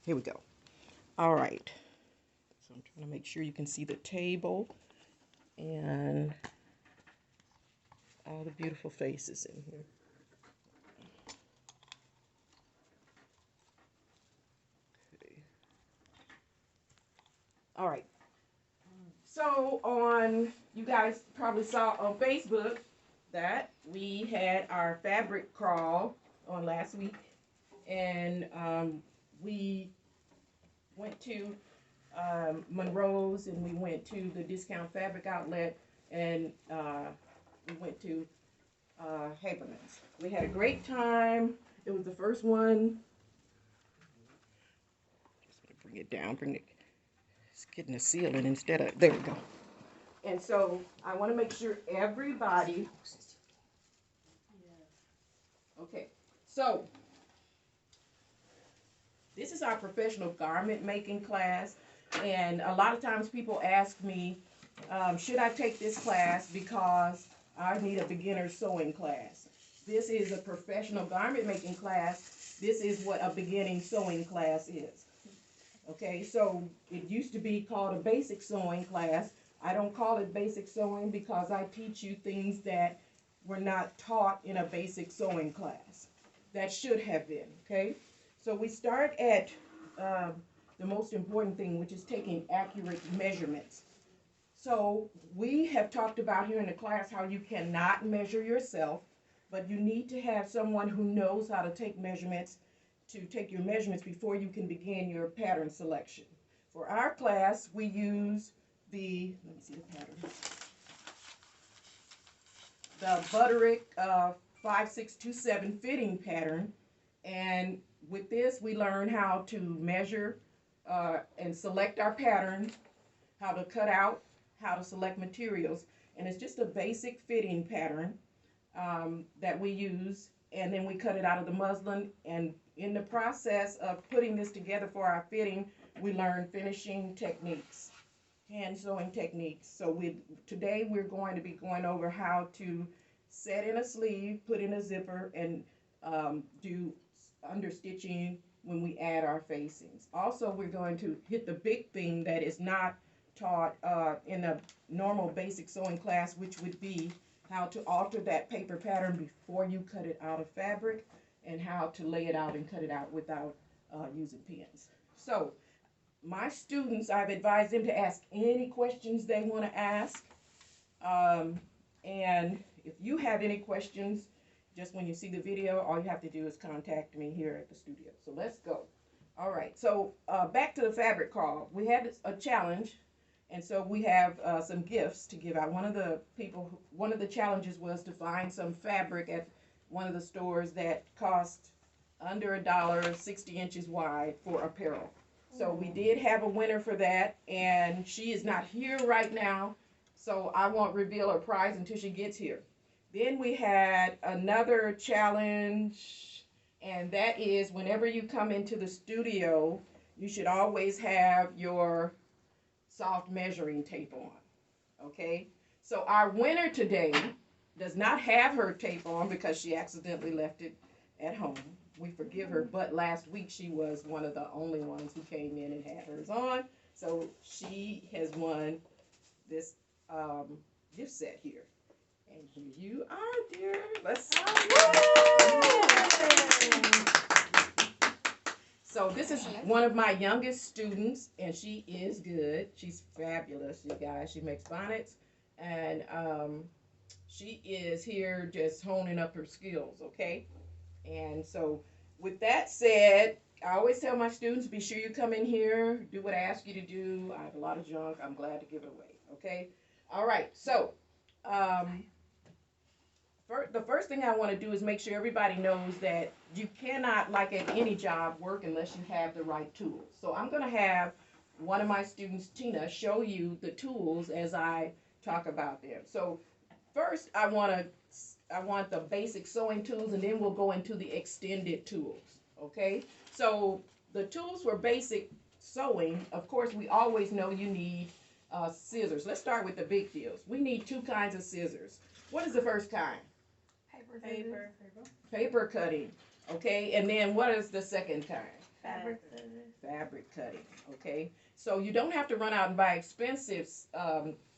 Here we go. All right. So I'm trying to make sure you can see the table and all the beautiful faces in here. Okay. All right. So you guys probably saw on Facebook that we had our fabric crawl on last week, and we went to Monroe's, and we went to the discount fabric outlet, and we went to Haberman's. We had a great time. It was the first one. Just gonna bring it down, it's getting the ceiling instead of, there we go. And so I want to make sure everybody, okay, so this is our professional garment making class, and a lot of times people ask me, should I take this class because I need a beginner sewing class. This is a professional garment making class. This is what a beginning sewing class is. Okay, so it used to be called a basic sewing class. I don't call it basic sewing because I teach you things that were not taught in a basic sewing class that should have been, okay? So we start at the most important thing, which is taking accurate measurements. So we have talked about here in the class how you cannot measure yourself, but you need to have someone who knows how to take measurements, to take your measurements before you can begin your pattern selection. For our class, we use the, let me see the pattern, the Butterick 5627 fitting pattern. And with this, we learn how to measure and select our pattern, how to cut out, how to select materials. And it's just a basic fitting pattern that we use, and then we cut it out of the muslin. And in the process of putting this together for our fitting, we learn finishing techniques, hand sewing techniques. So today we're going to be going over how to set in a sleeve, put in a zipper, and do understitching when we add our facings. Also, we're going to hit the big thing that is not taught in a normal basic sewing class, which would be how to alter that paper pattern before you cut it out of fabric, and how to lay it out and cut it out without using pins. So my students, I've advised them to ask any questions they want to ask. And if you have any questions, just when you see the video, all you have to do is contact me here at the studio. So let's go. All right, so back to the fabric crawl. We had a challenge, and so we have some gifts to give out. One of the challenges was to find some fabric at one of the stores that cost under $1, 60 inches wide for apparel. So we did have a winner for that, and she is not here right now, so I won't reveal her prize until she gets here. Then we had another challenge, and that is whenever you come into the studio, you should always have your soft measuring tape on, okay? So our winner today does not have her tape on because she accidentally left it at home. We forgive her, but last week she was one of the only ones who came in and had hers on. So she has won this gift set here. And here you are, dear. Let's see. So this is one of my youngest students, and she is good. She's fabulous, you guys. She makes bonnets, and she is here just honing up her skills, okay? And so with that said, I always tell my students, be sure you come in here, do what I ask you to do. I have a lot of junk. I'm glad to give it away, okay? All right, so the first thing I want to do is make sure everybody knows that you cannot, like at any job, work unless you have the right tools. So I'm going to have one of my students, Tina, show you the tools as I talk about them. So first, I want the basic sewing tools, and then we'll go into the extended tools, okay? So the tools for basic sewing, of course, we always know you need scissors. Let's start with the big deals. We need two kinds of scissors. What is the first kind? Paper. Paper cutting, okay? And then what is the second kind? Fabric cutting. Fabric cutting, okay? So you don't have to run out and buy expensive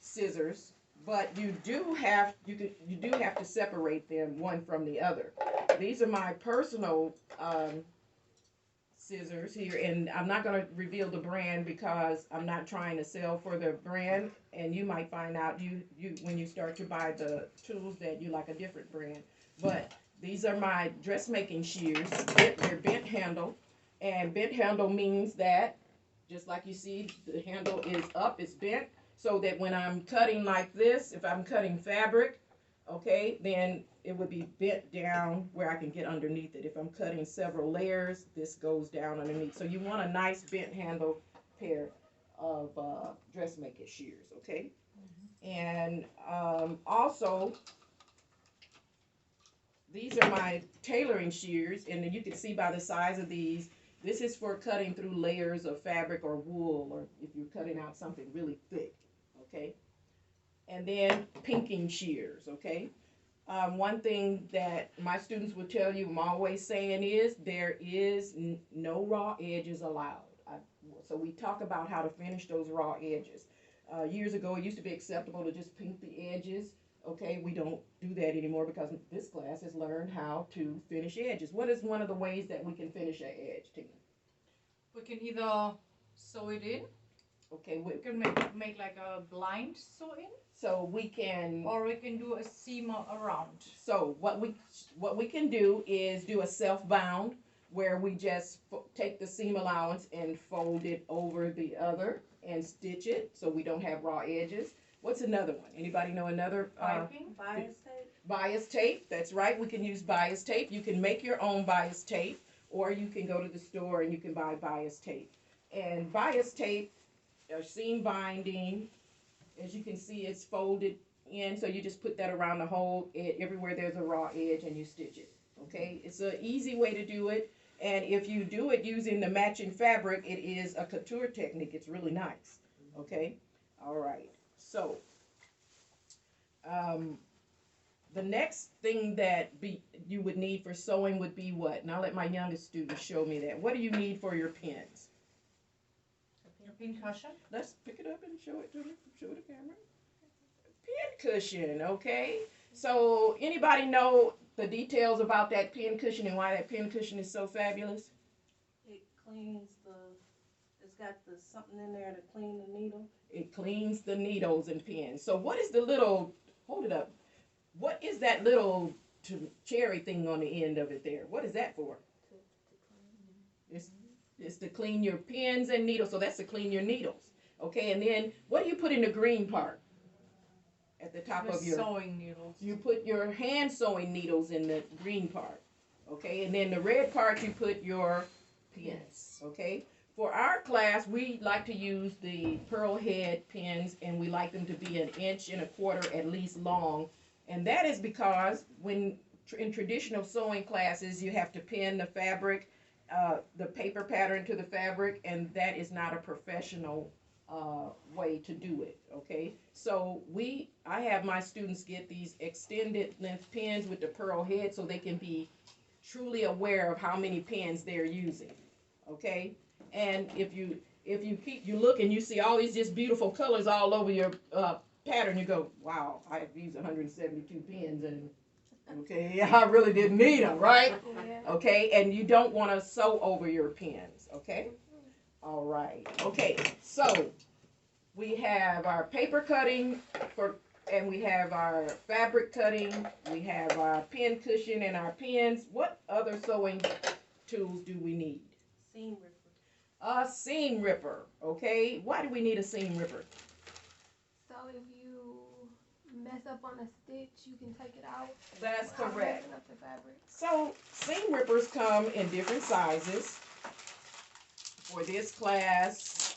scissors, but you do have to separate them one from the other. These are my personal scissors here, and I'm not going to reveal the brand because I'm not trying to sell for the brand, and you might find out you when you start to buy the tools that you like a different brand. But these are my dressmaking shears. They're bent handle, and bent handle means that just like you see the handle is up, it's bent, so that when I'm cutting like this, if I'm cutting fabric, okay, then it would be bent down where I can get underneath it. If I'm cutting several layers, this goes down underneath. So you want a nice bent handle pair of dressmaker shears, okay? And also, these are my tailoring shears, and you can see by the size of these, this is for cutting through layers of fabric or wool, or if you're cutting out something really thick, okay? And then pinking shears, okay? One thing that my students will tell you, I'm always saying is there is no raw edges allowed. So we talk about how to finish those raw edges. Years ago, it used to be acceptable to just pink the edges. Okay, we don't do that anymore because this class has learned how to finish edges. What is one of the ways that we can finish an edge, Tina? We can either sew it in. Okay, We can make like a blind sew in. so we can. Or we can do a seam around. So what we can do is do a self-bound where we just take the seam allowance and fold it over the other and stitch it so we don't have raw edges. What's another one? Anybody know another? Piping. Bias tape. Bias tape. That's right. We can use bias tape. You can make your own bias tape, or you can go to the store and you can buy bias tape. And bias tape, or seam binding, as you can see, it's folded in, so you just put that around the whole everywhere there's a raw edge and you stitch it. Okay, it's an easy way to do it, and if you do it using the matching fabric, it is a couture technique. It's really nice. Okay, all right. So the next thing that you would need for sewing would be what? And I'll let my youngest student show me that. What do you need for your pins? A pin cushion. Let's pick it up and show it to the camera. Pin cushion, okay? So anybody know the details about that pin cushion and why that pin cushion is so fabulous? It cleans it's got something in there to clean the needle. It cleans the needles and pins. So what is the little, hold it up, what is that little cherry thing on the end of it there? What is that for? It's to clean your pins and needles. So that's to clean your needles. Okay, and then what do you put in the green part? At the top of your sewing needles. You put your hand sewing needles in the green part. Okay, and then the red part you put your pins. Okay, for our class we like to use the pearl head pins, and we like them to be 1.25 inches at least long, and that is because when in traditional sewing classes you have to pin the fabric, the paper pattern to the fabric, and that is not a professional way to do it. Okay, so I have my students get these extended length pins with the pearl head so they can be truly aware of how many pins they're using. Okay, and if you look and you see all these just beautiful colors all over your pattern, you go, wow, I've used 172 pins, and okay, I really didn't need them, right? Yeah. Okay, and you don't want to sew over your pins. Okay, all right. Okay, so we have our paper cutting and we have our fabric cutting, we have our pin cushion and our pins. What other sewing tools do we need? Seam ripper. A seam ripper, okay? Why do we need a seam ripper? So if you mess up on a stitch, you can take it out. That's without correct. messing up the fabric. So seam rippers come in different sizes. For this class,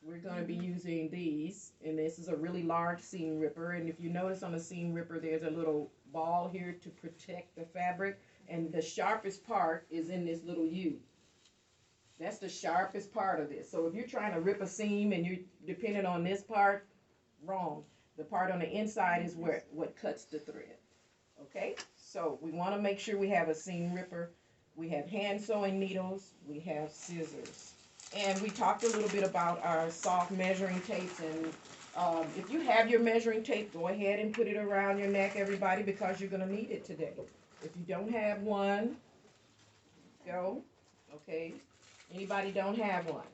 we're going to be using these, and this is a really large seam ripper, and if you notice on the seam ripper there's a little ball here to protect the fabric, and the sharpest part is in this little U. That's the sharpest part of this. So if you're trying to rip a seam and you're dependent on this part, wrong. The part on the inside is what cuts the thread. Okay? So we want to make sure we have a seam ripper. We have hand sewing needles. We have scissors. And we talked a little bit about our soft measuring tapes. And if you have your measuring tape, go ahead and put it around your neck, everybody, because you're going to need it today. If you don't have one, go. Okay. Anybody don't have one?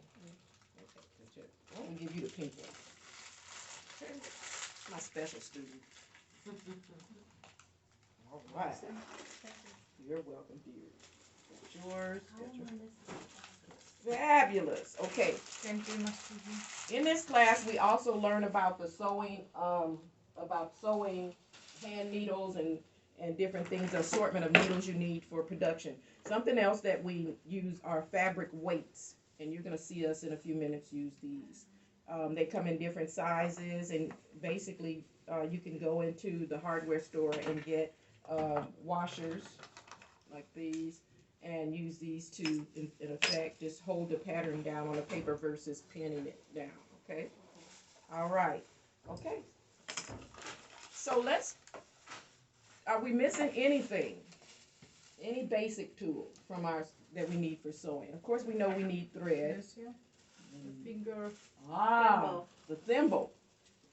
Okay, I'm going to give you the pink one. My special student. All right. You're welcome, dear. Got yours. Got yours. Fabulous. Okay. Thank you, Master. In this class, we also learn about the sewing, hand needles and different things, the assortment of needles you need for production. Something else that we use are fabric weights, and you're going to see us in a few minutes use these. They come in different sizes, and basically you can go into the hardware store and get washers like these and use these to, in effect, just hold the pattern down on the paper versus pinning it down, okay? All right, okay. So are we missing anything? Any basic tool from that we need for sewing? Of course, we know we need thread. Yes, yeah. The finger. Thimble. The thimble.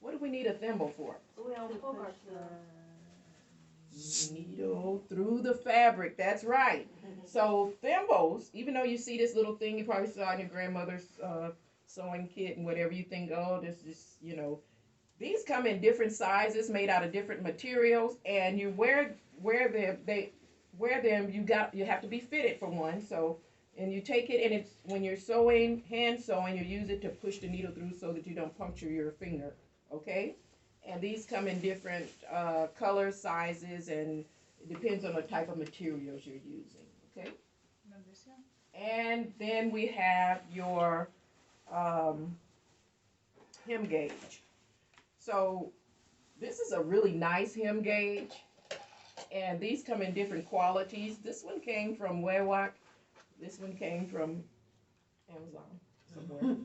What do we need a thimble for? We don't push Needle through the fabric. That's right. So thimbles, even though you see this little thing you probably saw in your grandmother's sewing kit and whatever, you think, oh, this is, these come in different sizes, made out of different materials, and you wear them. You have to be fitted for one. So, and you take it, and it's when you're sewing, hand sewing, you use it to push the needle through so that you don't puncture your finger. Okay. And these come in different colors, sizes, and it depends on the type of materials you're using, okay? And then we have your hem gauge. So this is a really nice hem gauge, and these come in different qualities. This one came from Wewak. This one came from Amazon somewhere.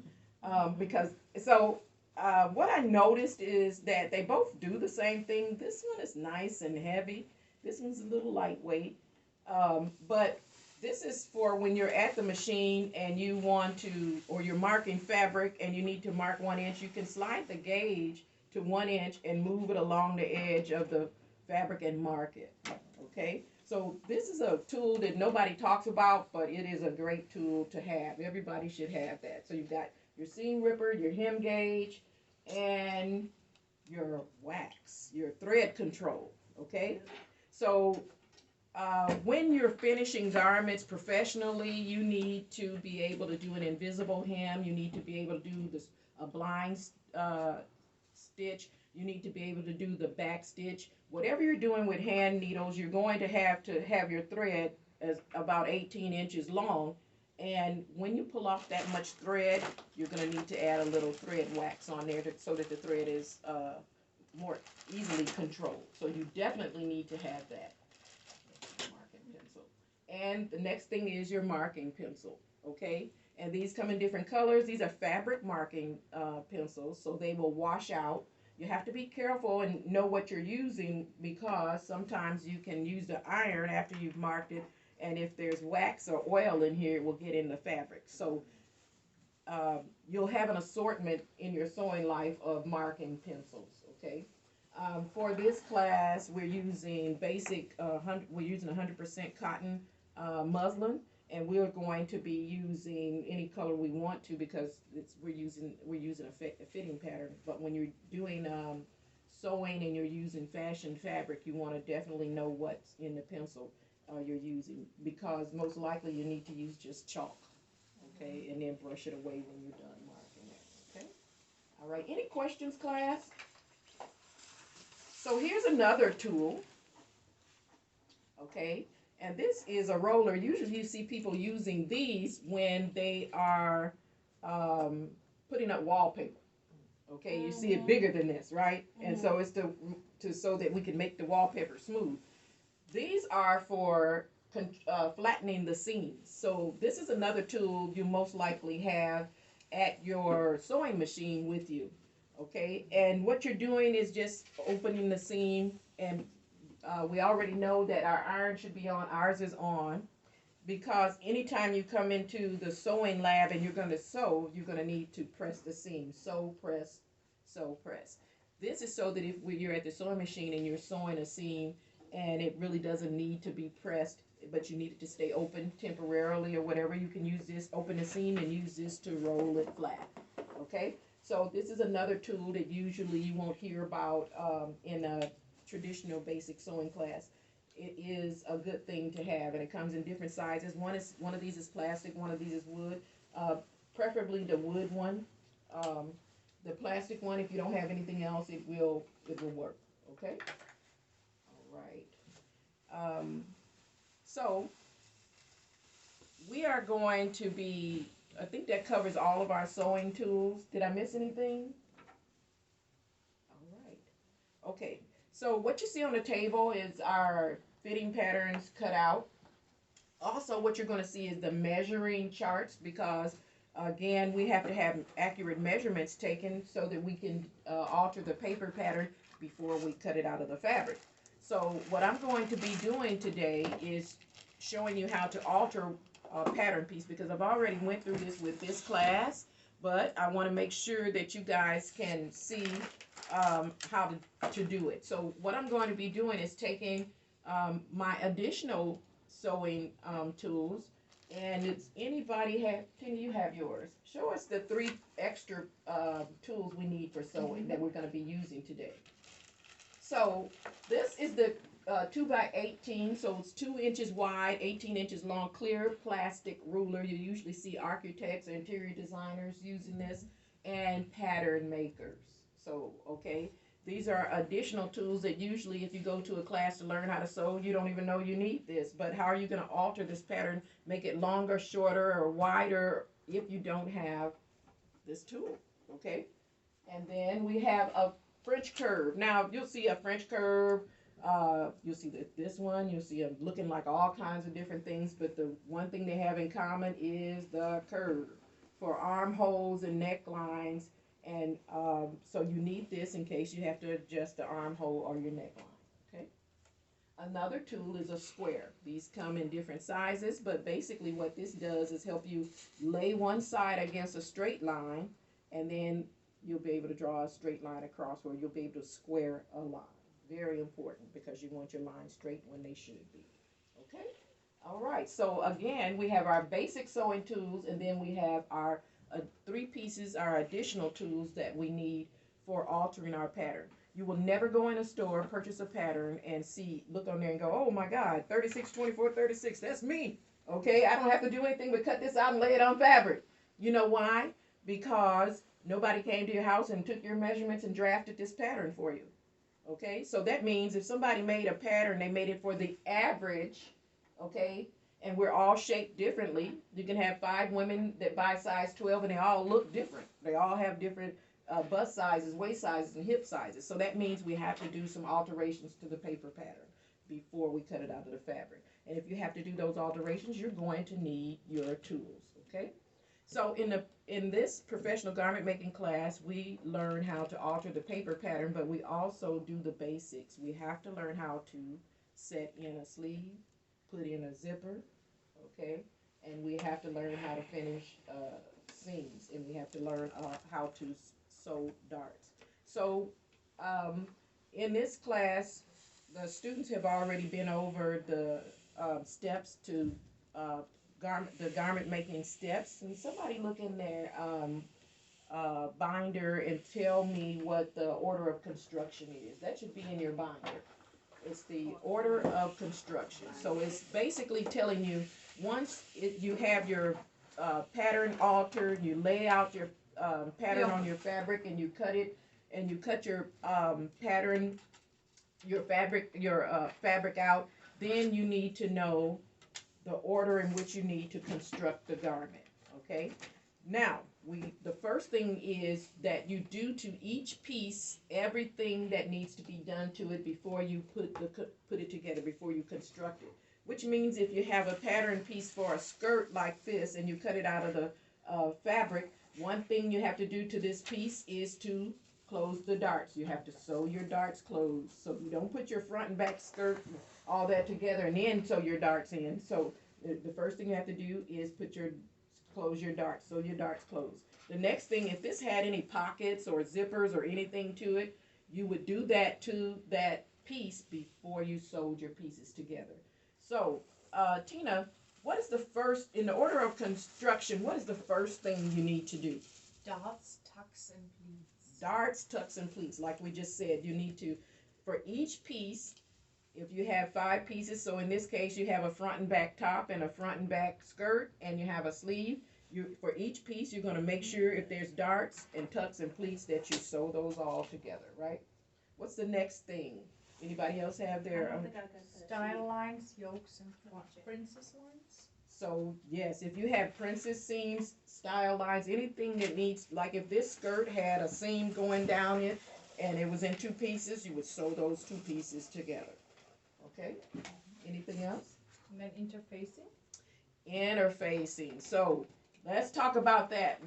What I noticed is that they both do the same thing. This one is nice and heavy. This one's a little lightweight. But this is for when you're at the machine and you want to, or you're marking fabric and you need to mark 1 inch, you can slide the gauge to 1 inch and move it along the edge of the fabric and mark it. Okay? So this is a tool that nobody talks about, but it is a great tool to have. Everybody should have that. So you've got your seam ripper, your hem gauge, and your wax, your thread control, okay? So when you're finishing garments professionally, you need to be able to do an invisible hem. You need to be able to do a blind stitch. You need to be able to do the back stitch. Whatever you're doing with hand needles, you're going to have your thread as about 18 inches long. And when you pull off that much thread, you're going to need to add a little thread wax on there so that the thread is more easily controlled. So you definitely need to have that marking pencil. And the next thing is your marking pencil, okay? And these come in different colors. These are fabric marking pencils, so they will wash out. You have to be careful and know what you're using, because sometimes you can use the iron after you've marked it, and if there's wax or oil in here, it will get in the fabric. So you'll have an assortment in your sewing life of marking pencils, okay? For this class, we're using we're using 100% cotton muslin, and we're going to be using any color we want to, because we're using a fitting pattern. But when you're doing sewing and you're using fashion fabric, you want to definitely know what's in the pencil you're using, because most likely you need to use just chalk, okay, and then brush it away when you're done marking it, okay? All right, any questions, class? So here's another tool, okay, and this is a roller. Usually you see people using these when they are putting up wallpaper, okay? You see it bigger than this, right? And so it's so that we can make the wallpaper smooth. These are for flattening the seams. So this is another tool you most likely have at your sewing machine with you, okay? And what you're doing is just opening the seam and We already know that our iron should be on. Ours is on, because anytime you come into the sewing lab and you're going to sew, you're going to need to press the seam. Sew, press, sew, press. This is so that if you're at the sewing machine and you're sewing a seam and it really doesn't need to be pressed, but you need it to stay open temporarily or whatever, you can use this, open the seam, and use this to roll it flat. Okay? So this is another tool that usually you won't hear about in a traditional basic sewing class. It is a good thing to have, and it comes in different sizes. One of these is plastic, one of these is wood. Preferably the wood one. The plastic one, if you don't have anything else, it will work. Okay. All right. So we are going to be. I think that covers all of our sewing tools. Did I miss anything? All right. Okay. So what you see on the table is our fitting patterns cut out. Also, what you're going to see is the measuring charts, because again, we have to have accurate measurements taken so that we can alter the paper pattern before we cut it out of the fabric. So what I'm going to be doing today is showing you how to alter a pattern piece, because I've already went through this with this class, but I want to make sure that you guys can see how to do it. So what I'm going to be doing is taking my additional sewing tools, and it's anybody have, can you have yours? Show us the 3 extra tools we need for sewing that we're going to be using today. So this is the 2x18, so it's 2 inches wide, 18 inches long, clear plastic ruler. You usually see architects or interior designers using this, and pattern makers. So, okay, these are additional tools that usually if you go to a class to learn how to sew, you don't even know you need this. But how are you going to alter this pattern, make it longer, shorter, or wider if you don't have this tool, okay? And then we have a French curve. Now, you'll see a French curve. You'll see this one. You'll see them looking like all kinds of different things, but the one thing they have in common is the curve for armholes and necklines. And so you need this in case you have to adjust the armhole or your neckline, okay? Another tool is a square. These come in different sizes, but basically what this does is help you lay one side against a straight line, and then you'll be able to draw a straight line across, or you'll be able to square a line. Very important, because you want your lines straight when they should be, okay? All right, so again, we have our basic sewing tools, and then we have our 3 pieces, our additional tools that we need for altering our pattern. You will never go in a store, purchase a pattern, and look on there and go, oh my God, 36, 24, 36, that's me. Okay, I don't have to do anything but cut this out and lay it on fabric. You know why? Because nobody came to your house and took your measurements and drafted this pattern for you. Okay, so that means if somebody made a pattern, they made it for the average, okay, and we're all shaped differently. You can have 5 women that buy size 12 and they all look different. They all have different bust sizes, waist sizes, and hip sizes. So that means we have to do some alterations to the paper pattern before we cut it out of the fabric. And if you have to do those alterations, you're going to need your tools, okay? So in this professional garment making class, we learn how to alter the paper pattern, but we also do the basics. We have to learn how to set in a sleeve, put in a zipper, okay? And we have to learn how to finish seams, and we have to learn how to sew darts. So in this class, the students have already been over the steps to the garment making steps. And somebody look in their binder and tell me what the order of construction is. That should be in your binder. It's the order of construction. So it's basically telling you, once you have your pattern altered, you lay out your pattern on your fabric, and you cut it, and you cut your pattern, your fabric out, then you need to know the order in which you need to construct the garment, okay? Now, the first thing is that you do to each piece everything that needs to be done to it before you put it together, before you construct it. Which means if you have a pattern piece for a skirt like this and you cut it out of the fabric, one thing you have to do to this piece is to close the darts. You have to sew your darts closed. So you don't put your front and back skirt, all that together, and then sew your darts in. So the first thing you have to do is close your darts, sew your darts closed. The next thing, if this had any pockets or zippers or anything to it, you would do that to that piece before you sewed your pieces together. So, Tina, what is the first, in the order of construction, what is the first thing you need to do? Darts, tucks, and pleats. Darts, tucks, and pleats. Like we just said, you need to, for each piece, if you have 5 pieces, so in this case you have a front and back top and a front and back skirt and you have a sleeve, for each piece you're going to make sure if there's darts and tucks and pleats that you sew those all together, right? What's the next thing? Anybody else have their I don't think I got that Style sheet. lines, yokes, and princess lines. So yes, if you have princess seams, style lines, anything that needs, like if this skirt had a seam going down it and it was in 2 pieces, you would sew those 2 pieces together. Okay? Anything else? And then interfacing. Interfacing. So let's talk about that.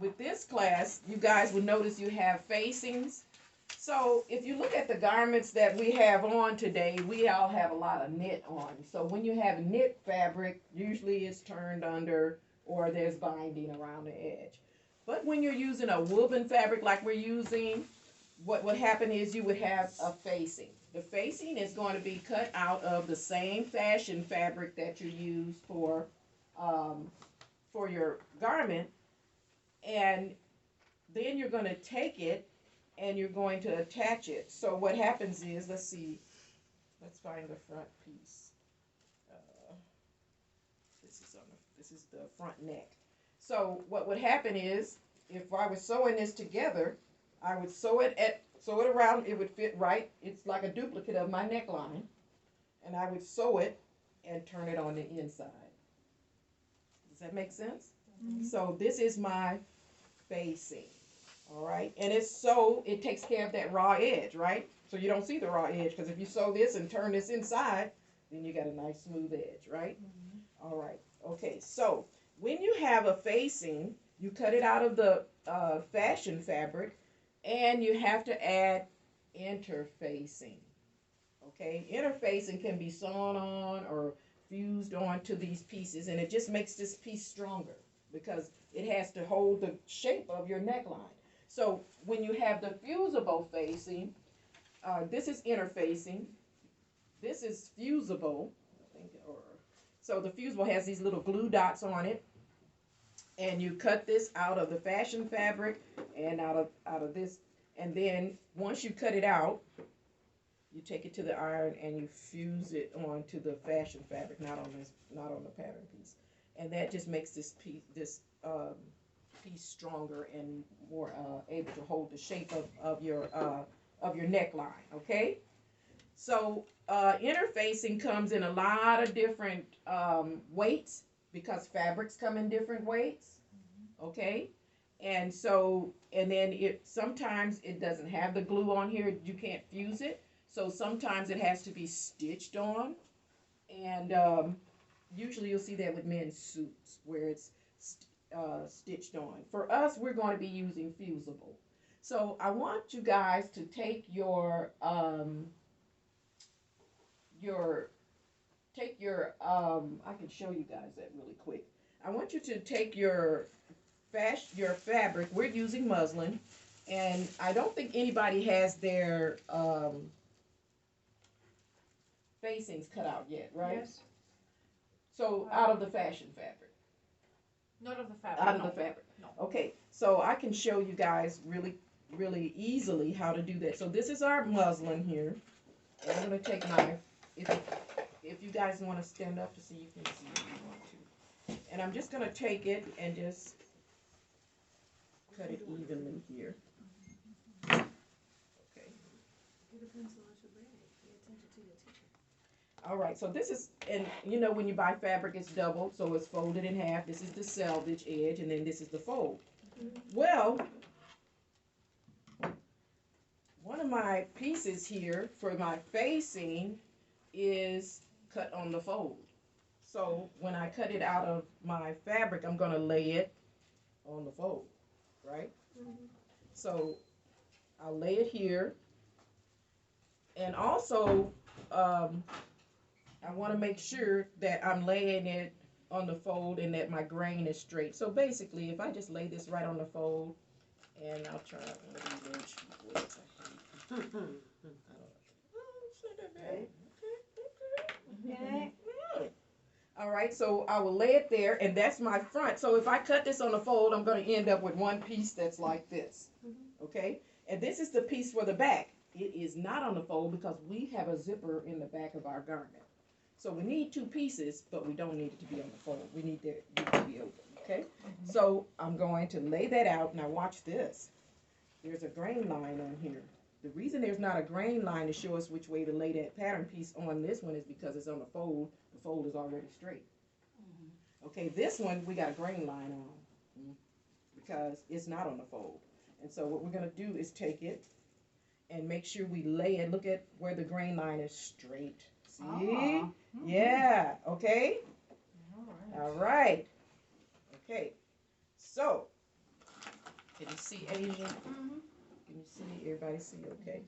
With this class, you guys would notice you have facings. So if you look at the garments that we have on today, we all have a lot of knit on. So when you have knit fabric, usually it's turned under or there's binding around the edge. But when you're using a woven fabric like we're using, what would happen is you would have a facing. The facing is going to be cut out of the same fashion fabric that you use for your garment, and then you're going to take it and you're going to attach it. So what happens is, let's find the front piece. This is the front neck. So what would happen is, if I was sewing this together, I would sew it around, it would fit right. It's like a duplicate of my neckline. And I would sew it and turn it on the inside. Does that make sense? Mm-hmm. So this is my facing. All right. And it takes care of that raw edge, right? So you don't see the raw edge, because if you sew this and turn this inside, then you got a nice smooth edge, right? Mm-hmm. All right. Okay. So when you have a facing, you cut it out of the fashion fabric, and you have to add interfacing. Okay, interfacing can be sewn on or fused onto these pieces, and it just makes this piece stronger because it has to hold the shape of your neckline. So when you have the fusible facing, this is interfacing, this is fusible, so the fusible has these little glue dots on it. And you cut this out of the fashion fabric and out of this, and then once you cut it out, you take it to the iron and you fuse it onto the fashion fabric, not on the pattern piece, and that just makes this piece stronger and more able to hold the shape of your neckline. Okay, so interfacing comes in a lot of different weights, because fabrics come in different weights, okay? And then sometimes it doesn't have the glue on here, you can't fuse it, so sometimes it has to be stitched on, and usually you'll see that with men's suits, where it's stitched on. For us, we're going to be using fusible. So I want you guys to take your I can show you guys that really quick. I want you to take your fabric. We're using muslin, and I don't think anybody has their facings cut out yet, right? Yes. So out of the fashion fabric. Not of the fabric. Out of the fabric. No. Okay, so I can show you guys really, really easily how to do that. So this is our muslin here. And I'm going to take my, if you guys want to stand up to see, you can see if you want to. And I'm just going to take it and just cut it evenly here. Okay. All right, so this is, and you know when you buy fabric, it's doubled, so it's folded in half. This is the selvage edge, and then this is the fold. Well, one of my pieces here for my facing is cut on the fold. So when I cut it out of my fabric, I'm going to lay it on the fold, right? Mm-hmm. So I'll lay it here. And also, I want to make sure that I'm laying it on the fold and that my grain is straight. So basically, if I just lay this right on the fold, and I'll try one of these little cheap weights I have. Oh, it's not that bad. Okay. All right, so I will lay it there, and that's my front. So if I cut this on the fold, I'm going to end up with one piece that's like this. Okay, and this is the piece for the back. It is not on the fold because we have a zipper in the back of our garment. So we need two pieces, but we don't need it to be on the fold. We need it to be open, okay? So I'm going to lay that out. Now watch this. There's a grain line on here. The reason there's not a grain line to show us which way to lay that pattern piece on this one is because it's on the fold. The fold is already straight. Okay, this one we got a grain line on because it's not on the fold. And so what we're going to do is take it and make sure we lay it. Look at where the grain line is straight. See? Yeah. Okay. All right. Okay. So, can you see, Asia? Can you see? Everybody see? Okay.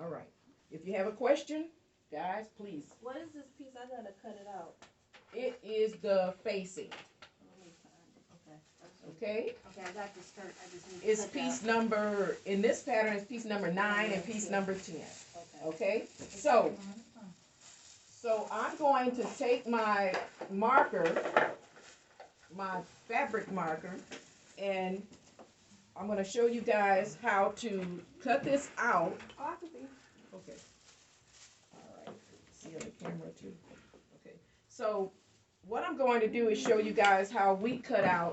All right. If you have a question, guys, please. What is this piece? I gotta cut it out. It is the facing. Let me find it. Okay. Okay, I got the skirt. I just need to It's cut piece that. number, in this pattern, it's piece number 9 and piece number 10. Okay. Okay? So I'm going to take my marker, my fabric marker, and I'm going to show you guys how to cut this out. Oh, I can see. Okay. All right. See on the camera too. Okay. So what I'm going to do is show you guys how we cut out